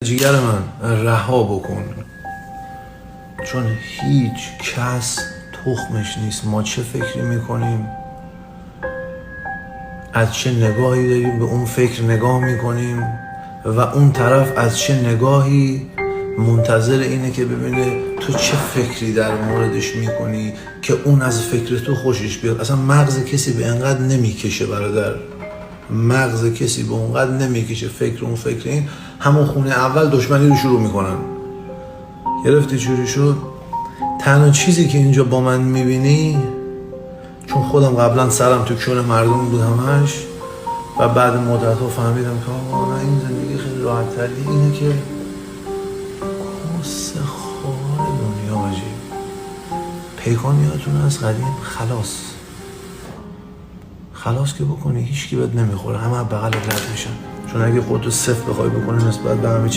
جیگر من رها بکن، چون هیچ کس تخمش نیست. ما چه فکری میکنیم، از چه نگاهی داریم به اون فکر نگاه میکنیم و اون طرف از چه نگاهی منتظر اینه که ببینه تو چه فکری در موردش میکنی که اون از فکر تو خوشش بیاد. اصلا مغز کسی به انقدر نمیکشه برادر، مغز کسی به اونقدر نمیکشه. فکر اون فکر این، همون خونه اول دشمنی رو شروع میکنن. گرفتی چوری شد؟ تنها چیزی که اینجا با من میبینی، چون خودم قبلا سرم تو کون مردم بود همش و بعد مدت‌ها فهمیدم که آقا نه، این زندگی خیلی راحت تری اینه که کس خار دنیا باجی. پیکانیاتون از قدیم خلاص که بکنی هیچ کی بهت نمیخوره، همه بغل رد میشن. چون اگه خودتو صفر بخوای بکنی نسبت به همه چی